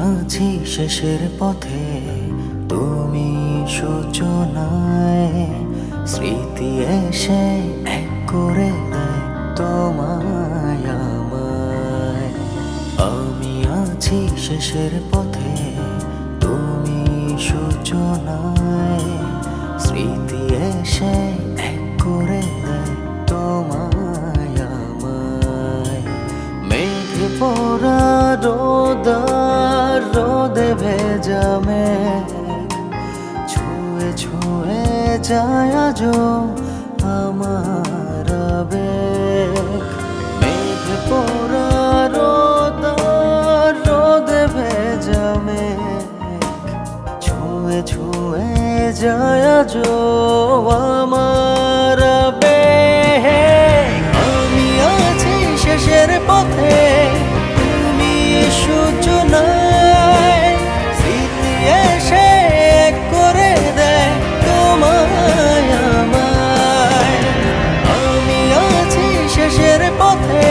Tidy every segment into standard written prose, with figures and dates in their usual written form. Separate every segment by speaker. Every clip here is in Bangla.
Speaker 1: আছি শেষের পথে, তুমি সূচনায়। স্মৃতি এসে এক করে দেয় তোমায় আমায়। আমি আছি শেষের পথে, তুমি সূচনায়। স্মৃতি এসে এক করে দেয় তোমায় আমায়। মেঘে পড়া রোদে ভেজা মেঘ ছুঁয়ে ছুঁয়ে যায় আজো আমার আবেগ। মেঘে পড়া রোদে ভেজা মেঘ ছুঁয়ে ছুঁয়ে যায় আজো আমার আবেগ। আমি আছি শেষের পথে, তুমি সূচনায়। স্মৃতি এসে এক করে দেয় তোমায় আমায়। আমি আছি শেষের পথে,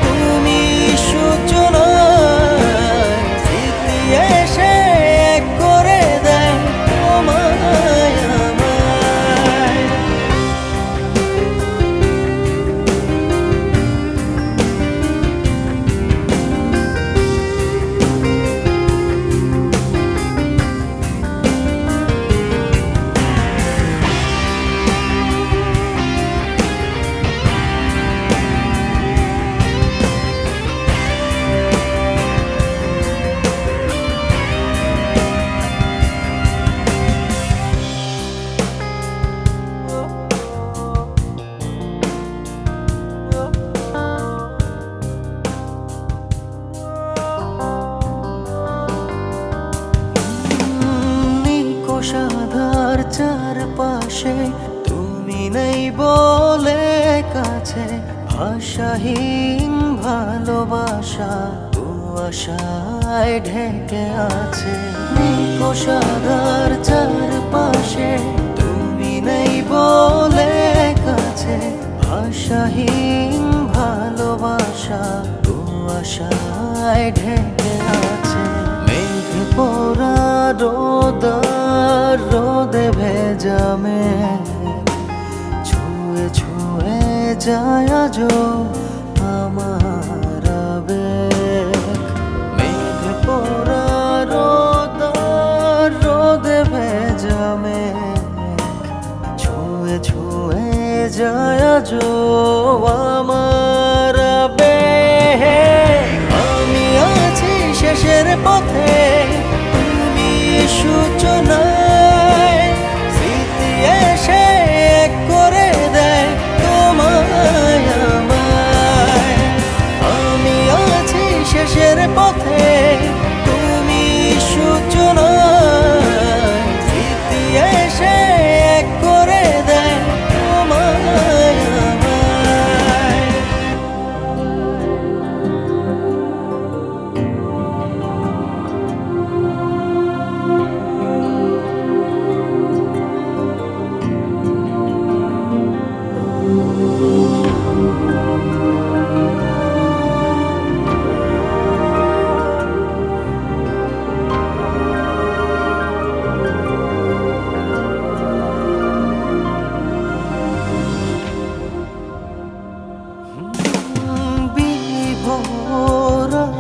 Speaker 1: তুমি সূচনায়। স্মৃতি এসে এক করে দেয় তোমায় আমায়। সাধার চারপাশে তুমি নেই বলে কাছে। ভাষাহীন ভালোবাসা কুয়াশায় ঢেকে আছে। সাধার চারপাশে তুমি নেই বলে কাছে। ভাষাহীন ভালোবাসা কুয়াশায় ঢেকে আছে। মেঘে পড়া রোদে ভেজা মেঘ ছুঁয়ে ছুঁয়ে যায় আজো আমার আবেগ। মেঘে পড়া রোদে ভেজা মেঘ ছুঁয়ে ছুঁয়ে যায় আজো আমার আবেগ। আমি আছি শেষের পথে, তুমি সূচনায়। স্মৃতি এসে এক করে দেয় তোমায় আমায়। আমি আছি শেষের পথে, তুমি সূচনায়। স্মৃতি এসে এক করে দেয় তোমায় আমায়।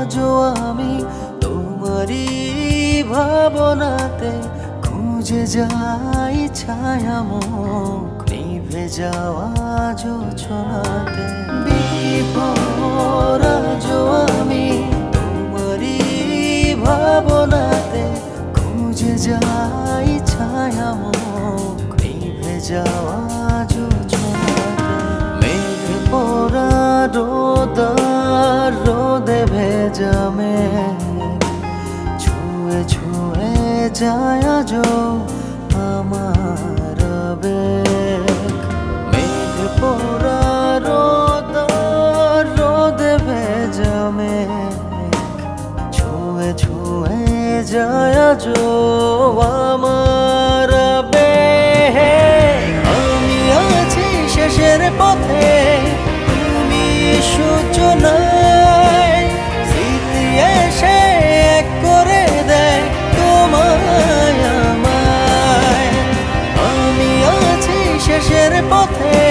Speaker 1: আজও আমি তোমারই ভাবনাতে খুঁজে যাই ছায়ামুখ নিভে যাওয়া জোছনাতে। বিভোর আজও আমি তোমারই ভাবনাতে খুঁজে যাই ছায়ামুখ নিভে যাওয়া জোছনাতে। মেঘে পড়া রোদে ভেজা মেঘ ছুঁয়ে ছুঁয়ে যায় আজো আমার আবেগ। মেঘে পড়া রোদে ভেজা মেঘ ছুঁয়ে ছুঁয়ে যায় আজো আমার আবেগ। আমি আছি শেষের পথে, তুমি সূচনায়। স্মৃতি এসে এক করে পথে